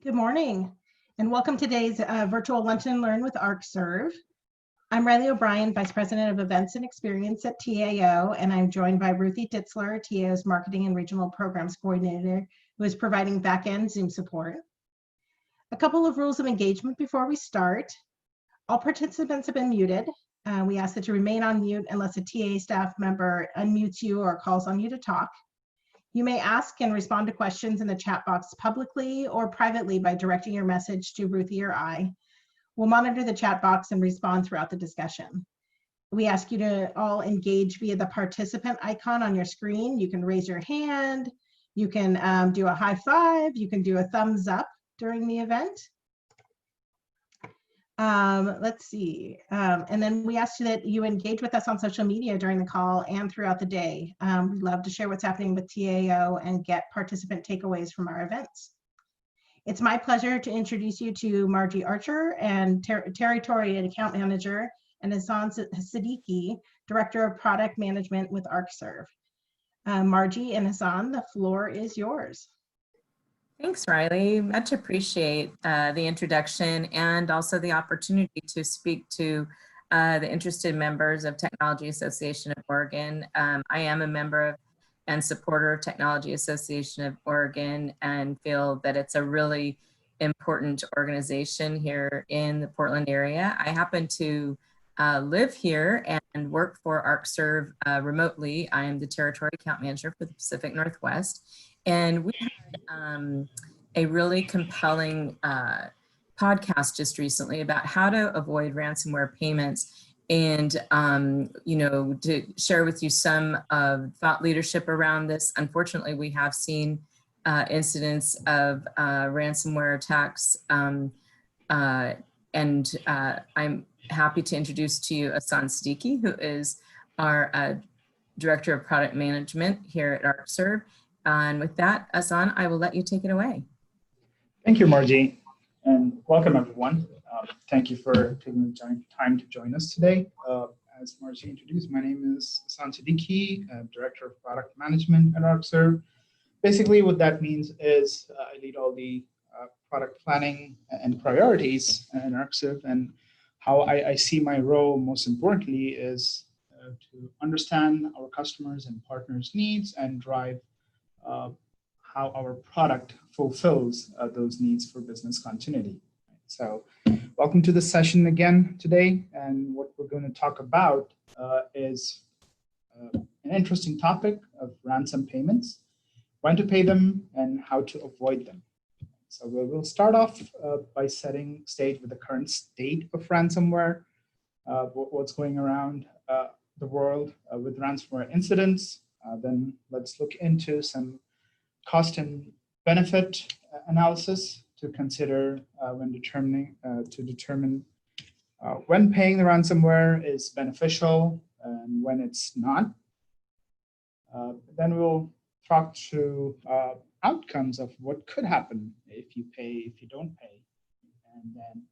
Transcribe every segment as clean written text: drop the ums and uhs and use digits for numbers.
Good morning, and welcome to today's virtual Lunch and Learn with Arcserve. I'm Riley O'Brien, Vice President of Events and Experience at TAO, and I'm joined by Ruthie Ditzler, TAO's Marketing and Regional Programs Coordinator, who is providing back-end Zoom support. A couple of rules of engagement before we start. All participants have been muted. We ask that you remain on mute unless a TA staff member unmutes you or calls on you to talk. You may ask and respond to questions in the chat box publicly or privately by directing your message to Ruthie or I. We'll monitor the chat box and respond throughout the discussion. We ask you to all engage via the participant icon on your screen. You can raise your hand, you can do a high five, you can do a thumbs up during the event. Let's see. And then we ask you that you engage with us on social media during the call and throughout the day. We'd love to share what's happening with TAO and get participant takeaways from our events. It's my pleasure to introduce you to Margie Archer, and Territory and Account Manager, and Hassan Siddiqui, Director of Product Management with Arcserve. Margie and Hassan, the floor is yours. Thanks, Riley. Much appreciate the introduction and also the opportunity to speak to the interested members of Technology Association of Oregon. I am a member of and supporter of Technology Association of Oregon and feel that it's a really important organization here in the Portland area. I happen to live here and work for Arcserve remotely. I am the Territory Account Manager for the Pacific Northwest. And we had a really compelling podcast just recently about how to avoid ransomware payments, and to share with you some thought leadership around this. Unfortunately, we have seen incidents of ransomware attacks, and I'm happy to introduce to you Hassan Siddiqui, who is our Director of Product Management here at Arcserve. And with that, Hassan, I will let you take it away. Thank you, Margie, and welcome everyone. Thank you for taking the time to join us today. As Margie introduced, my name is Hassan Siddiqui, Director of Product Management at Arcserve. Basically, what that means is I lead all the product planning and priorities in Arcserve, and how I see my role most importantly is to understand our customers' and partners' needs and drive how our product fulfills those needs for business continuity. So welcome to the session again today. And what we're going to talk about is an interesting topic of ransom payments, when to pay them and how to avoid them. So we'll start off by setting stage with the current state of ransomware, what's going around the world with ransomware incidents. Then let's look into some cost and benefit analysis to consider when determining when paying the ransomware is beneficial and when it's not. Then we'll talk to outcomes of what could happen if you pay, if you don't pay, and then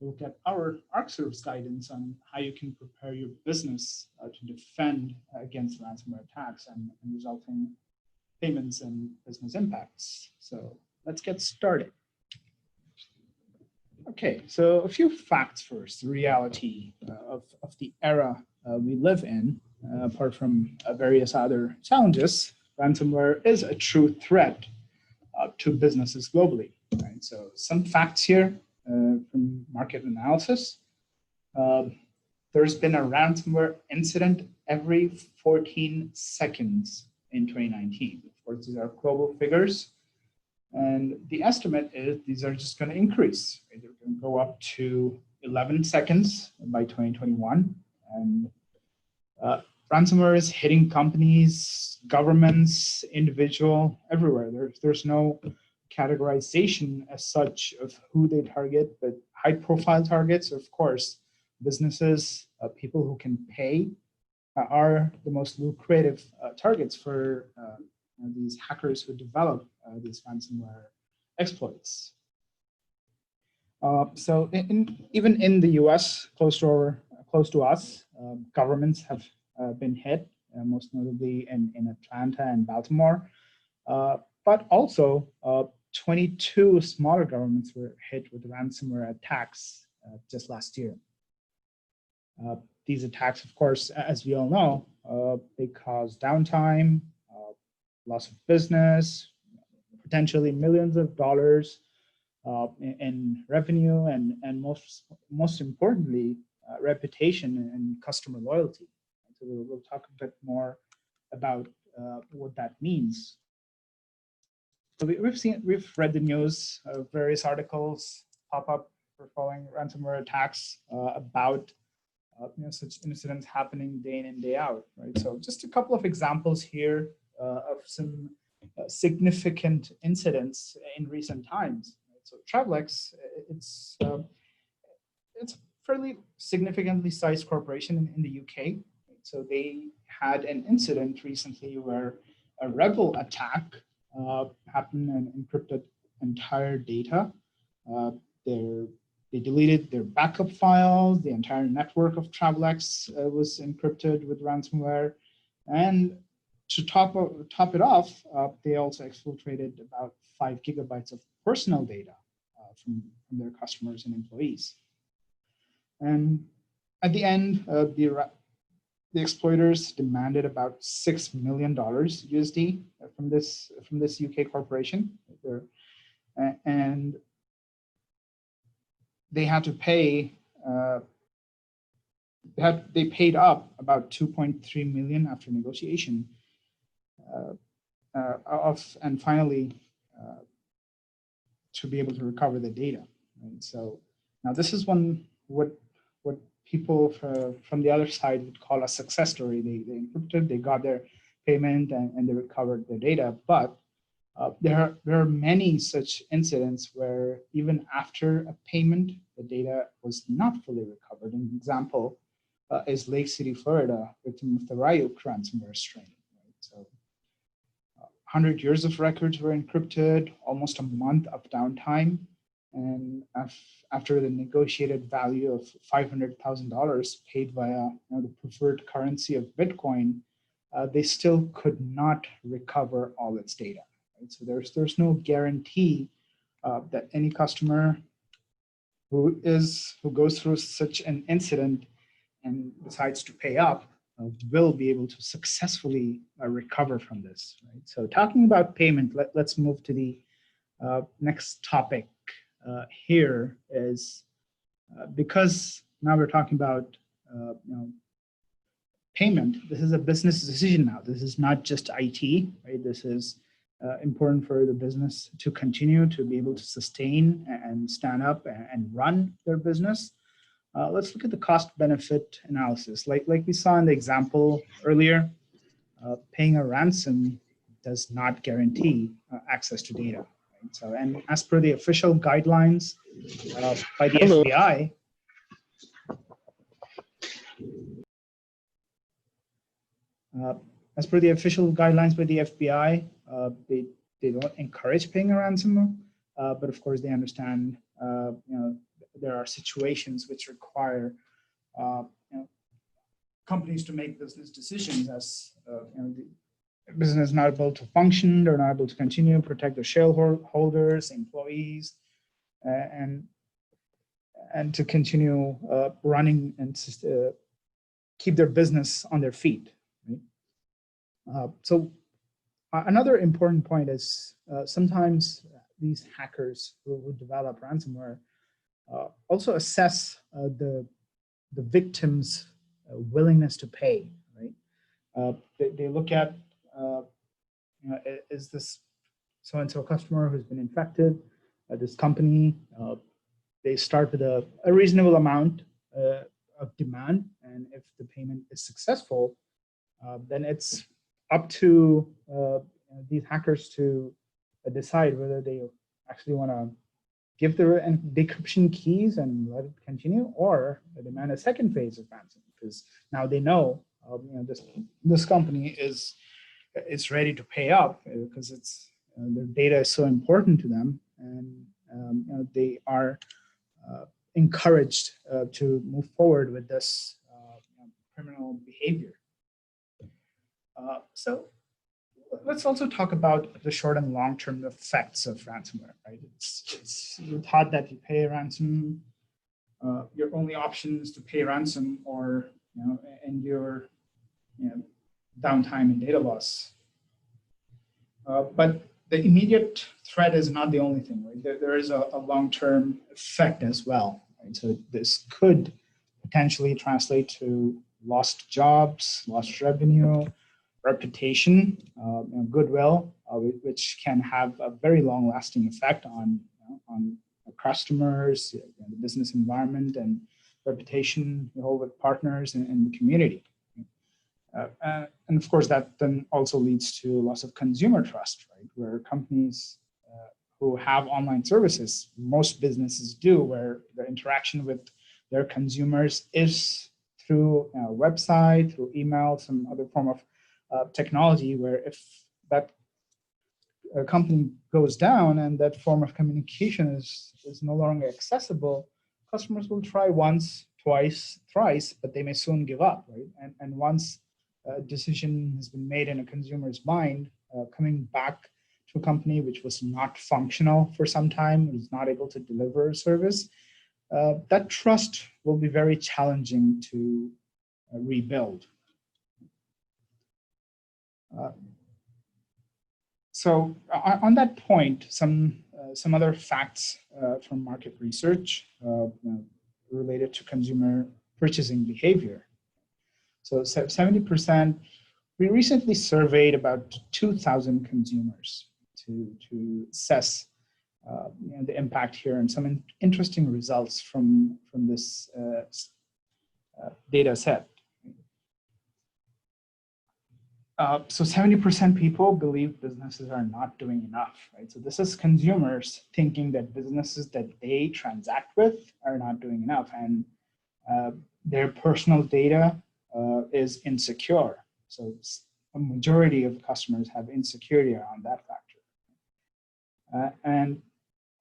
we'll get our Arcserve's guidance on how you can prepare your business to defend against ransomware attacks and resulting payments and business impacts. So let's get started. Okay, so a few facts first, the reality of the era we live in, apart from various other challenges. Ransomware is a true threat to businesses globally. Right? So some facts here from market analysis. There's been a ransomware incident every 14 seconds in 2019. Of course, these are global figures. And the estimate is these are just going to increase. Right? They're going to go up to 11 seconds by 2021. And ransomware is hitting companies, governments, individual, everywhere. There's no categorization as such of who they target, but high profile targets, of course, businesses, people who can pay are the most lucrative targets for these hackers who develop these ransomware exploits. So even in the US, close to us, governments have been hit, most notably in Atlanta and Baltimore, but also 22 smaller governments were hit with ransomware attacks just last year. These attacks, of course, as we all know, they cause downtime, loss of business, potentially millions of dollars in revenue, and most importantly, reputation and customer loyalty. So we'll talk a bit more about what that means. So we've read the news, various articles pop up for following ransomware attacks about such incidents happening day in and day out, right? So just a couple of examples here of some significant incidents in recent times. Right? So Travelex, it's a fairly significantly sized corporation in the UK. Right? So they had an incident recently where a rebel attack happened and encrypted entire data. They deleted their backup files. The entire network of Travelex was encrypted with ransomware. And to top it off, they also exfiltrated about 5 gigabytes of personal data from their customers and employees. And at the end, the exploiters demanded about $6 million USD from this UK corporation, and they had to pay. They paid up about 2.3 million after negotiation, and finally to be able to recover the data. Right? So now this is what people from the other side would call a success story. They encrypted, they got their payment, and they recovered the data. But there are many such incidents where even after a payment, the data was not fully recovered. An example is Lake City, Florida, victim of the Ryuk ransomware strain. Right? So 100 years of records were encrypted, almost a month of downtime. And after the negotiated value of $500,000 paid via the preferred currency of Bitcoin, they still could not recover all its data. Right? So there's no guarantee that any customer who goes through such an incident and decides to pay up will be able to successfully recover from this. Right? So talking about payment, let's move to the next topic. Here is because now we're talking about payment. This is a business decision now. This is not just IT, right? This is important for the business to continue to be able to sustain and stand up and run their business. Let's look at the cost-benefit analysis. Like we saw in the example earlier, paying a ransom does not guarantee access to data. So, and as per the official guidelines by the FBI, they don't encourage paying a ransom, but of course they understand there are situations which require companies to make business decisions as the business is not able to function, they're not able to continue, protect their shareholders, employees, and to continue running and keep their business on their feet. Right? So another important point is sometimes these hackers who develop ransomware also assess the victim's willingness to pay. Right? They look at is this so-and-so customer who's been infected at this company? They start with a reasonable amount of demand, and if the payment is successful, then it's up to these hackers to decide whether they actually want to give the decryption keys and let it continue, or demand a second phase of ransom, because now they know this company is ready to pay up because it's their data is so important to them, and they are encouraged to move forward with this criminal behavior. So let's also talk about the short and long-term effects of ransomware, right? It's you're taught that you pay ransom, your only option is to pay ransom or, and your, downtime and data loss. But the immediate threat is not the only thing, right? There is a long-term effect as well, right? So this could potentially translate to lost jobs, lost revenue, reputation, goodwill, which can have a very long-lasting effect on customers, the business environment, and reputation with partners and the community. And of course, that then also leads to loss of consumer trust, right? Where companies who have online services, most businesses do, where the interaction with their consumers is through a website, through email, some other form of technology, where if that company goes down and that form of communication is no longer accessible, customers will try once, twice, thrice, but they may soon give up, right? And once a decision has been made in a consumer's mind, coming back to a company which was not functional for some time, was not able to deliver a service, that trust will be very challenging to rebuild. So on that point, some other facts from market research related to consumer purchasing behavior. So 70%, we recently surveyed about 2,000 consumers to assess the impact here, and some interesting results from this data set. So 70% people believe businesses are not doing enough, right? So this is consumers thinking that businesses that they transact with are not doing enough, and their personal data is insecure. So a majority of customers have insecurity around that factor. And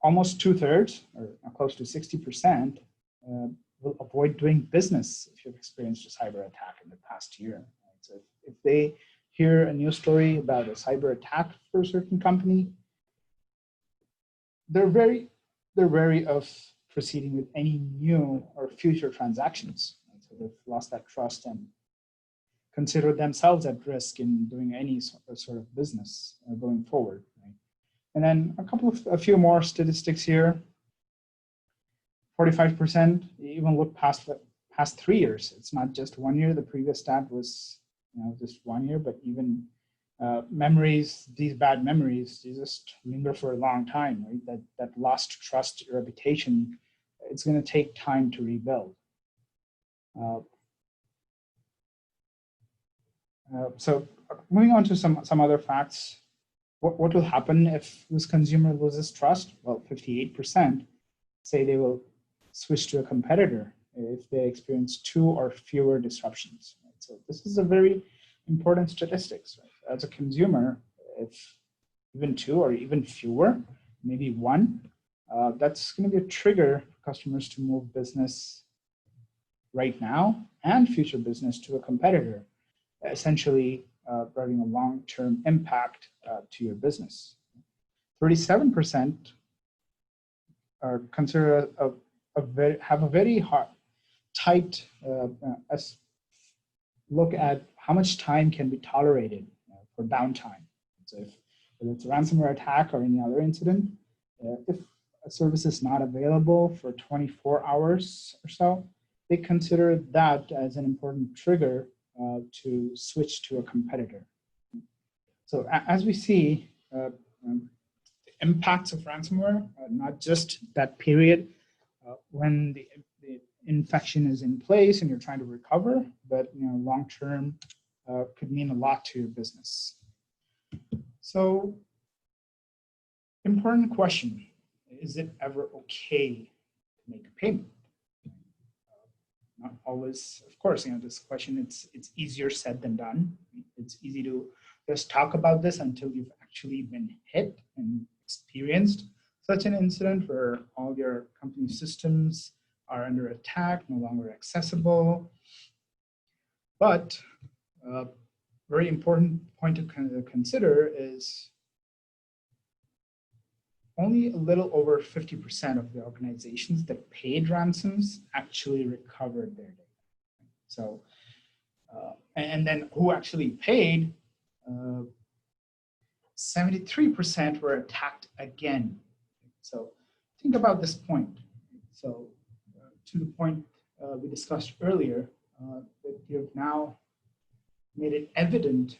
almost 2/3, or close to 60%, will avoid doing business if you've experienced a cyber attack in the past year. Right? So if they hear a news story about a cyber attack for a certain company, they're wary of proceeding with any new or future transactions. Right? So they've lost that trust and consider themselves at risk in doing any sort of business going forward. Right? And then a few more statistics here. 45% even look past 3 years. It's not just 1 year. The previous stat was just 1 year, but even memories, these bad memories, they just linger for a long time, right? That lost trust, reputation, it's going to take time to rebuild. So moving on to some other facts. What will happen if this consumer loses trust? Well, 58% say they will switch to a competitor if they experience 2 or fewer disruptions. Right? So this is a very important statistics. Right? As a consumer, if even 2 or even fewer, maybe 1, that's going to be a trigger for customers to move business right now and future business to a competitor, essentially bringing a long-term impact to your business. 37% are considered have a very tight look at how much time can be tolerated for downtime. So whether it's a ransomware attack or any other incident, if a service is not available for 24 hours or so, they consider that as an important trigger to switch to a competitor. So as we see, the impacts of ransomware, not just that period when the infection is in place and you're trying to recover, but long-term could mean a lot to your business. So, important question, is it ever okay to make a payment? Not always, of course, this question, it's easier said than done. It's easy to just talk about this until you've actually been hit and experienced such an incident where all your company systems are under attack, no longer accessible. But very important point to consider is only a little over 50% of the organizations that paid ransoms actually recovered their data. So, and then who actually paid, 73% were attacked again. So think about this point. So to the point we discussed earlier, that you've now made it evident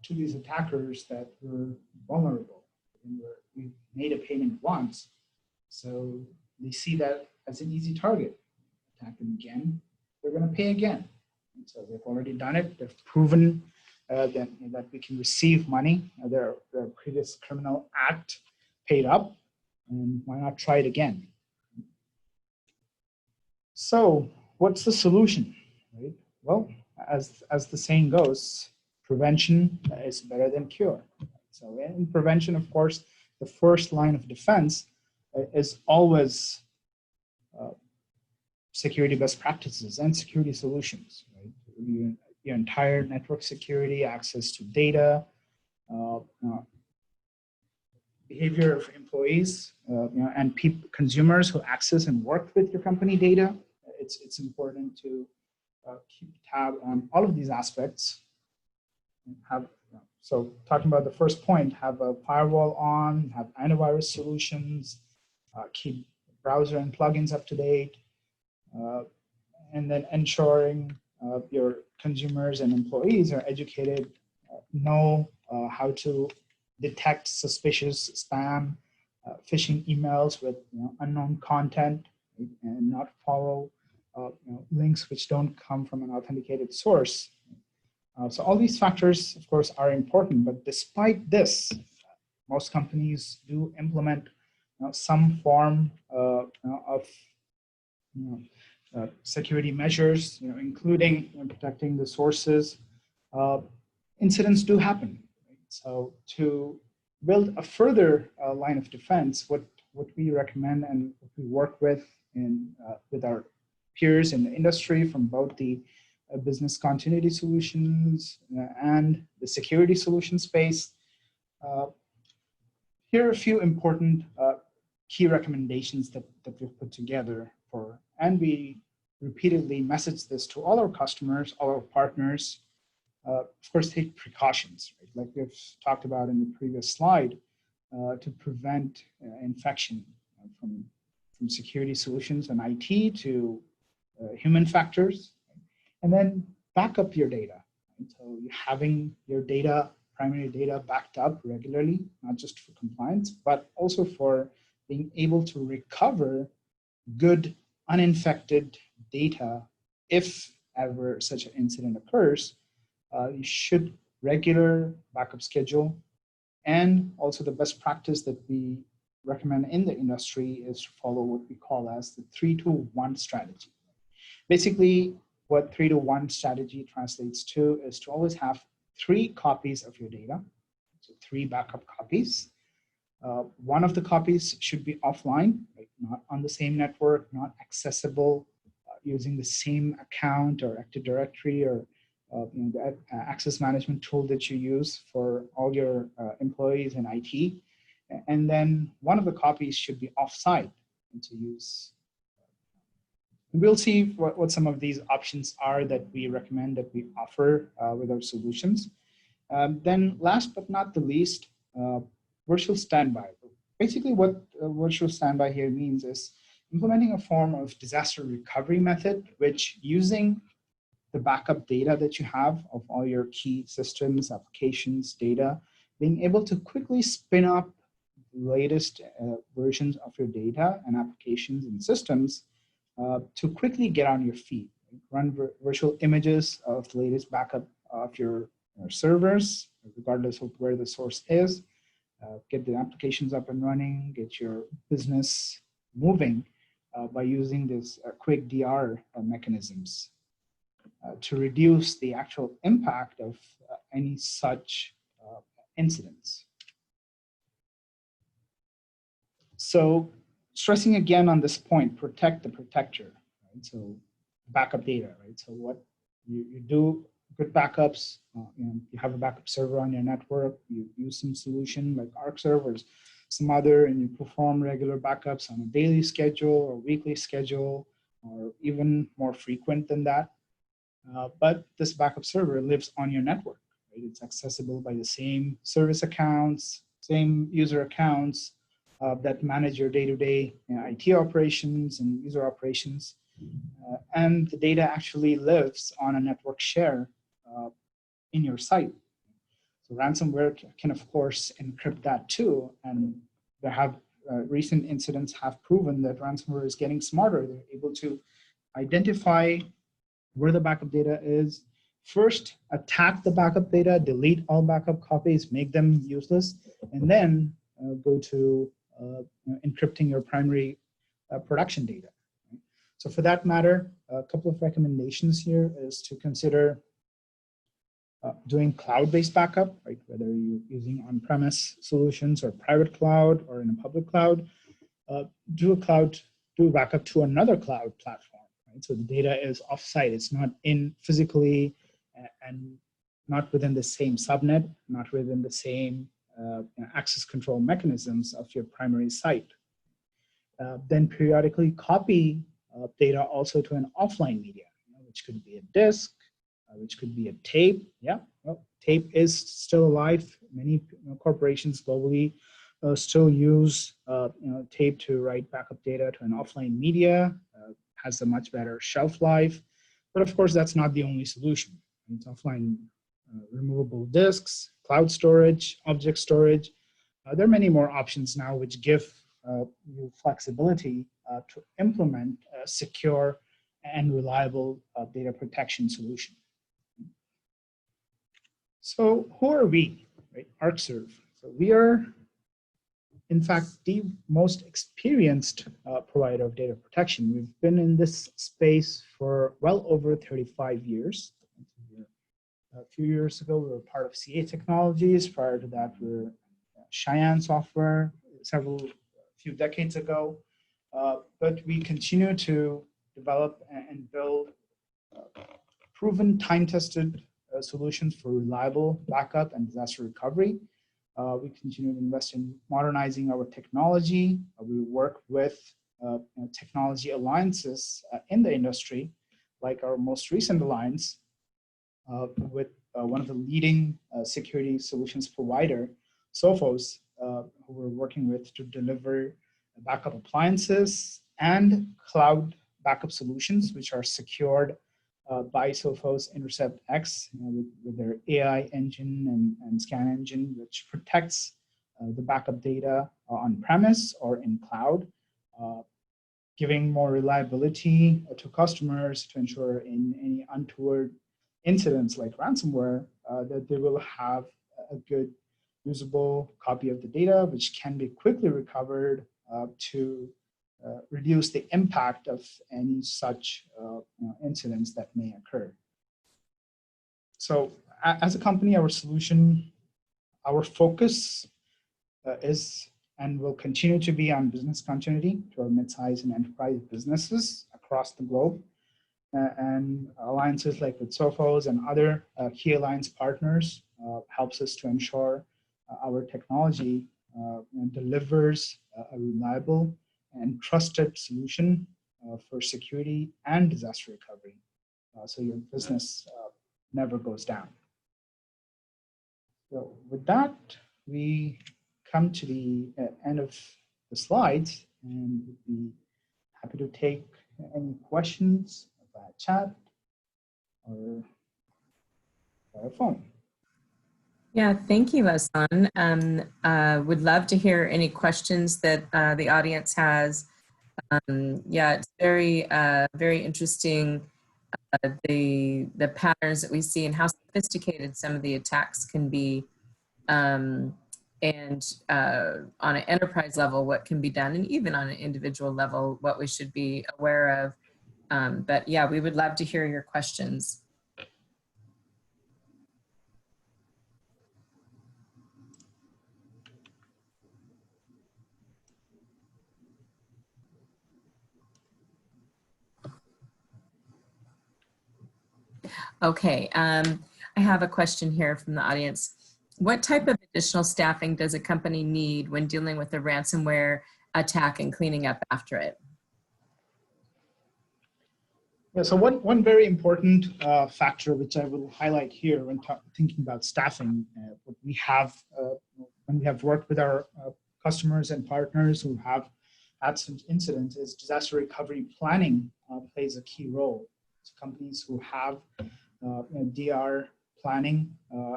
to these attackers that we're vulnerable and we made a payment once. So they see that as an easy target. Attack them again, they're going to pay again. And so they've already done it. They've proven that we can receive money. Their previous criminal act paid up, and why not try it again? So what's the solution, right? Well, as the saying goes, prevention is better than cure. So in prevention, of course, the first line of defense is always security best practices and security solutions, right? Your entire network security, access to data, behavior of employees, and consumers who access and work with your company data. It's important to keep tab on all of these aspects. So talking about the first point, have a firewall on, have antivirus solutions, keep browser and plugins up to date, and then ensuring your consumers and employees are educated, know how to detect suspicious spam, phishing emails with unknown content, and not follow links which don't come from an authenticated source. So all these factors, of course, are important, but despite this, most companies do implement some form of security measures, including protecting the sources. Incidents do happen. Right? So to build a further line of defense, what we recommend and what we work with with our peers in the industry from both the business continuity solutions and the security solution space. Here are a few important key recommendations that we've put together and we repeatedly message this to all our customers, all our partners. Of course, take precautions, right? Like we've talked about in the previous slide, to prevent infection from security solutions and IT to human factors. And then back up your data. Right? So having your data, primary data backed up regularly, not just for compliance, but also for being able to recover good uninfected data if ever such an incident occurs. You should regular backup schedule. And also the best practice that we recommend in the industry is to follow what we call as the 3-to-1 strategy. Basically, what 3-to-1 strategy translates to is to always have 3 copies of your data, so 3 backup copies. One of the copies should be offline, like not on the same network, not accessible using the same account or Active Directory or the access management tool that you use for all your employees in IT. And then one of the copies should be offsite and to use. We'll see what some of these options are that we recommend, that we offer with our solutions. Then last but not the least, virtual standby. Basically what virtual standby here means is implementing a form of disaster recovery method, which using the backup data that you have of all your key systems, applications, data, being able to quickly spin up the latest versions of your data and applications and systems to quickly get on your feet. Run virtual images of the latest backup of your servers, regardless of where the source is. Get the applications up and running, get your business moving by using this quick DR mechanisms to reduce the actual impact of any such incidents. So stressing again on this point, protect the protector, right? So backup data, right? So what you do good backups. You have a backup server on your network, you use some solution like Arcserve or some other, and you perform regular backups on a daily schedule or weekly schedule, or even more frequent than that. But this backup server lives on your network, right? It's accessible by the same service accounts, same user accounts that manage your day-to-day IT operations and user operations. And the data actually lives on a network share in your site. So ransomware can, of course, encrypt that too. And there have recent incidents have proven that ransomware is getting smarter. They're able to identify where the backup data is, first attack the backup data, delete all backup copies, make them useless, and then go to encrypting your primary production data. So for that matter, a couple of recommendations here is to consider doing cloud-based backup, right? Whether you're using on-premise solutions or private cloud or in a public cloud, do a backup to another cloud platform, right? So the data is offsite, it's not in physically and not within the same subnet, not within the same access control mechanisms of your primary site. Then periodically copy data also to an offline media, which could be a disk, which could be a tape. Yeah, well, tape is still alive. Many corporations globally still use tape to write backup data to an offline media. Has a much better shelf life, but of course that's not the only solution. It's offline removable disks, cloud storage, object storage. There are many more options now which give you flexibility to implement a secure and reliable data protection solution. So who are we, right? Arcserve. So we are, in fact, the most experienced provider of data protection. We've been in this space for well over 35 years. A few years ago, we were part of CA Technologies. Prior to that, we were Cheyenne Software few decades ago. But we continue to develop and build proven time-tested solutions for reliable backup and disaster recovery. We continue to invest in modernizing our technology. We work with technology alliances in the industry, like our most recent alliance with one of the leading security solutions provider, Sophos, who we're working with to deliver backup appliances and cloud backup solutions, which are secured by Sophos Intercept X with their AI engine and scan engine, which protects the backup data on premise or in cloud, giving more reliability to customers to ensure in any untoward incidents like ransomware that they will have a good usable copy of the data, which can be quickly recovered to reduce the impact of any such incidents that may occur. So as a company, our solution, our focus is and will continue to be on business continuity to our mid-size and enterprise businesses across the globe. And alliances like with Sophos and other key alliance partners helps us to ensure our technology delivers a reliable and trusted solution for security and disaster recovery, so your business never goes down. So with that, we come to the end of the slides, and we'd be happy to take any questions via chat or via phone. Yeah, thank you, Hassan. Would love to hear any questions that the audience has. Yeah, it's very, very interesting, the patterns that we see and how sophisticated some of the attacks can be. And on an enterprise level, what can be done, and even on an individual level, what we should be aware of. But yeah, we would love to hear your questions. Okay, I have a question here from the audience. What type of additional staffing does a company need when dealing with a ransomware attack and cleaning up after it? Yeah, so one very important factor which I will highlight here when thinking about staffing, what we have when we have worked with our customers and partners who have had some incidents, is disaster recovery planning plays a key role. So companies who have DR planning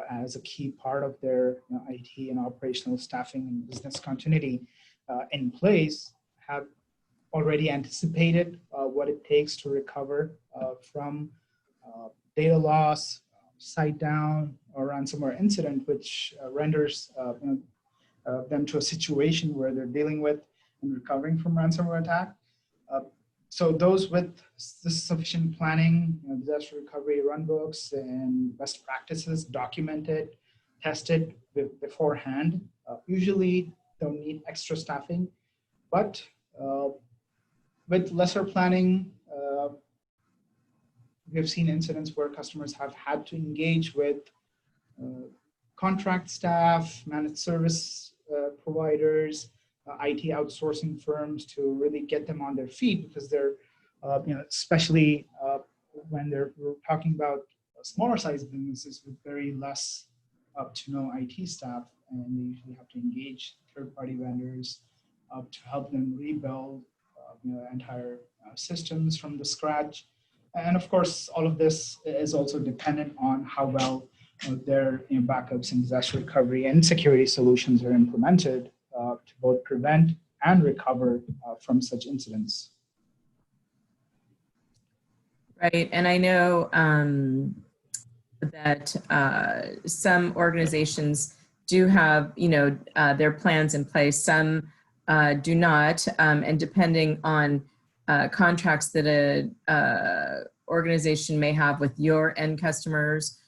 as a key part of their IT and operational staffing and business continuity in place have already anticipated what it takes to recover from data loss, site down, or ransomware incident, which renders them to a situation where they're dealing with and recovering from ransomware attack. So those with sufficient planning, disaster recovery runbooks and best practices documented, tested beforehand, usually don't need extra staffing, but with lesser planning, we've seen incidents where customers have had to engage with contract staff, managed service providers, IT outsourcing firms to really get them on their feet, because they're, especially when we're talking about smaller sized businesses with very less up to no IT staff, and they usually have to engage third-party vendors to help them rebuild entire systems from the scratch. And of course, all of this is also dependent on how well their backups and disaster recovery and security solutions are implemented to both prevent and recover from such incidents. Right, and I know that some organizations do have, their plans in place. Some do not, and depending on contracts that a organization may have with your end customers,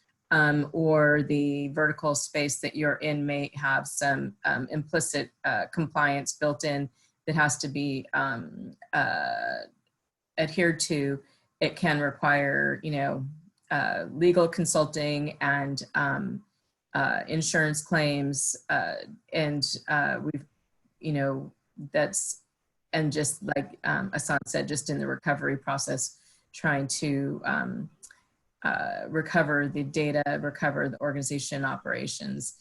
or the vertical space that you're in may have some implicit compliance built in that has to be adhered to. It can require, legal consulting and insurance claims, and we've, that's, and just like Hassan said, just in the recovery process, trying to recover the data, recover the organization operations.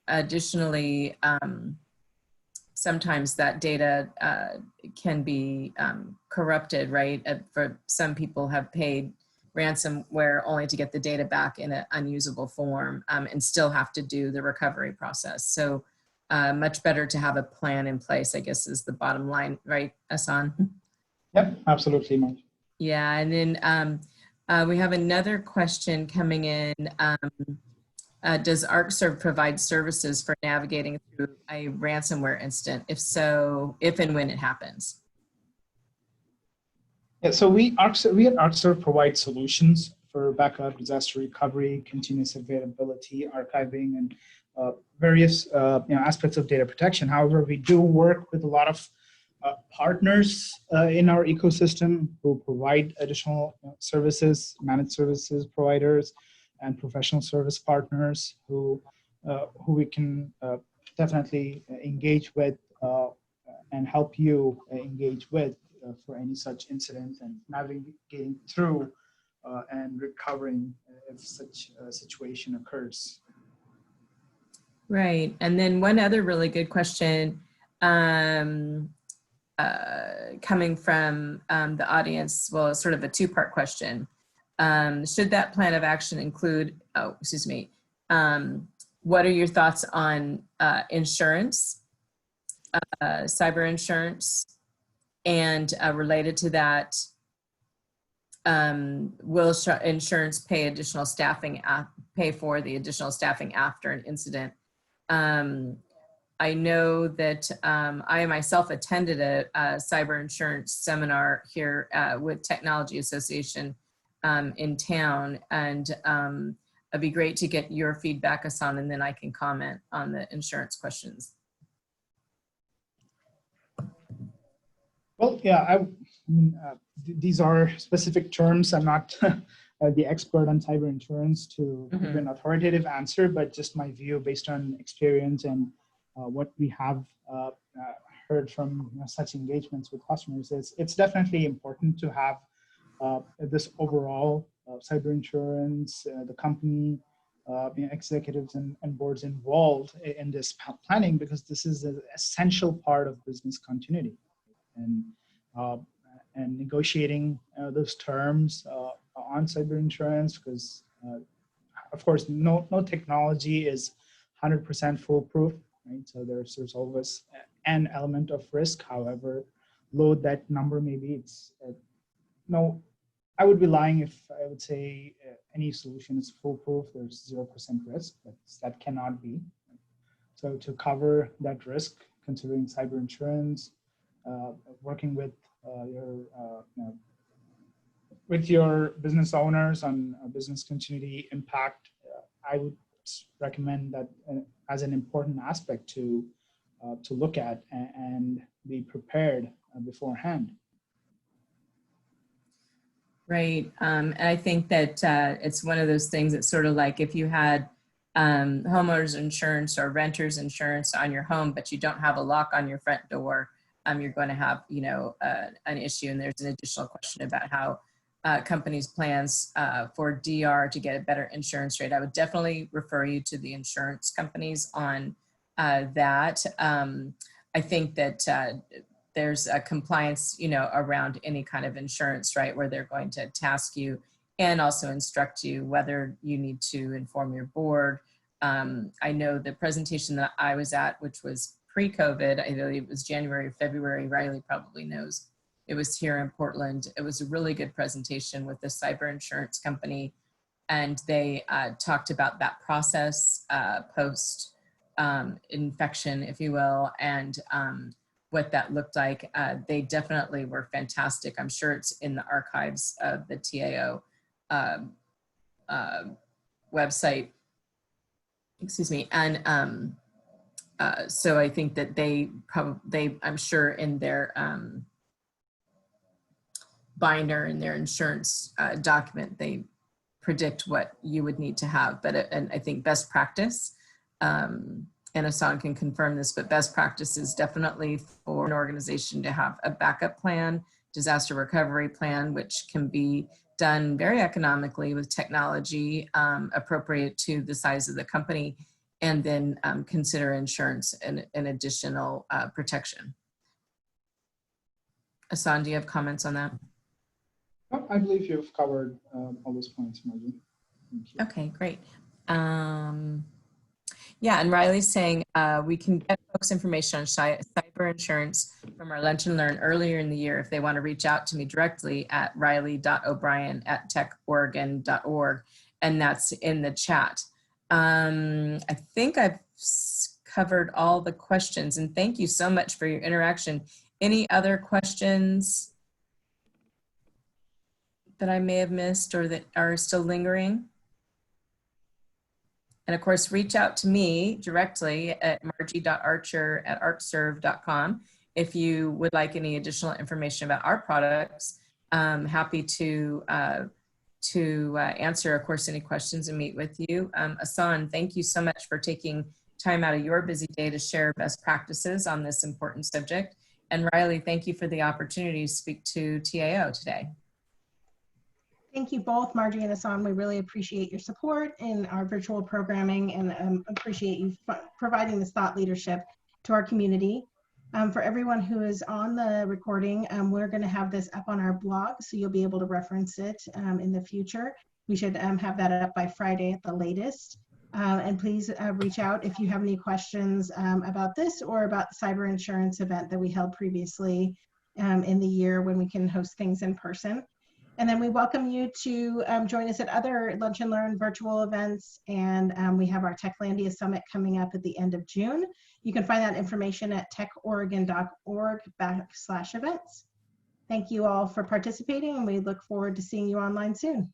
Additionally, sometimes that data can be corrupted, right? For some people have paid ransomware only to get the data back in an unusable form, and still have to do the recovery process. So much better to have a plan in place, I guess, is the bottom line, right, Hassan? Yep, absolutely, Mark. Yeah, and then we have another question coming in. Does Arcserve provide services for navigating through a ransomware incident? If so, if and when it happens? Yeah, so we at Arcserve provide solutions for backup, disaster recovery, continuous availability, archiving, and various aspects of data protection. However, we do work with a lot of partners in our ecosystem who provide additional services, managed services providers, and professional service partners who we can definitely engage with and help you engage with for any such incident and navigating through and recovering if such a situation occurs. Right, and then one other really good question coming from the audience, well, sort of a two-part question. Should that plan of action include, what are your thoughts on insurance, cyber insurance, and related to that, will insurance pay additional staffing, pay for the additional staffing after an incident? I know that I myself attended a cyber insurance seminar here with Technology Association in town, and it'd be great to get your feedback, Hassan, and then I can comment on the insurance questions. Well, yeah, I mean, these are specific terms. I'm not the expert on cyber insurance to give an authoritative answer, but just my view based on experience and what we have heard from such engagements with customers is it's definitely important to have this overall cyber insurance, the company, executives and boards involved in this planning, because this is an essential part of business continuity and negotiating those terms on cyber insurance, because of course no technology is 100% foolproof, right? So there's always an element of risk. However low that number may be, it's no, I would be lying if I would say any solution is foolproof. There's 0% risk, but that cannot be. So to cover that risk, considering cyber insurance, working with your business owners on business continuity impact, I would recommend that as an important aspect to look at and be prepared beforehand. Right. And I think that it's one of those things that's sort of like if you had homeowners insurance or renters insurance on your home, but you don't have a lock on your front door, you're going to have, an issue. And there's an additional question about how companies' plans for DR to get a better insurance rate. I would definitely refer you to the insurance companies on that. I think that there's a compliance, around any kind of insurance, right, where they're going to task you and also instruct you whether you need to inform your board. I know the presentation that I was at, which was pre-COVID, I believe it was January or February, Riley probably knows. It was here in Portland. It was a really good presentation with the cyber insurance company. And they talked about that process post infection, if you will, and what that looked like. They definitely were fantastic. I'm sure it's in the archives of the TAO website, excuse me. And so I think that I'm sure in their binder, in their insurance document, they predict what you would need to have. But and I think best practice, and Hassan can confirm this, but best practice is definitely for an organization to have a backup plan, disaster recovery plan, which can be done very economically with technology appropriate to the size of the company, and then consider insurance an additional protection. Hassan, do you have comments on that? No, I believe you've covered all those points, Margie. Thank you. Okay, great. Yeah, and Riley's saying we can get folks information on cyber insurance from our Lunch and Learn earlier in the year if they want to reach out to me directly at riley.o'brien@techoregon.org, and that's in the chat. I think I've covered all the questions, and thank you so much for your interaction. Any other questions that I may have missed or that are still lingering? And of course, reach out to me directly at margie.archer@arcserve.com if you would like any additional information about our products. I'm happy to answer, of course, any questions and meet with you. Hassan, thank you so much for taking time out of your busy day to share best practices on this important subject. And Riley, thank you for the opportunity to speak to TAO today. Thank you both, Margie and Hassan. We really appreciate your support in our virtual programming and appreciate you providing this thought leadership to our community. For everyone who is on the recording, we're going to have this up on our blog, so you'll be able to reference it in the future. We should have that up by Friday at the latest. And please reach out if you have any questions about this or about the cyber insurance event that we held previously in the year when we can host things in person. And then we welcome you to join us at other Lunch and Learn virtual events. And we have our Techlandia Summit coming up at the end of June. You can find that information at techoregon.org/events. Thank you all for participating, and we look forward to seeing you online soon.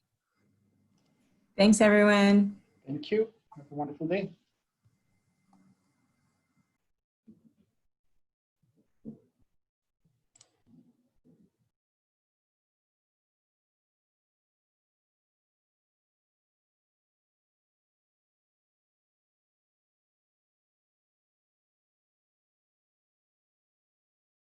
Thanks, everyone. Thank you. Have a wonderful day.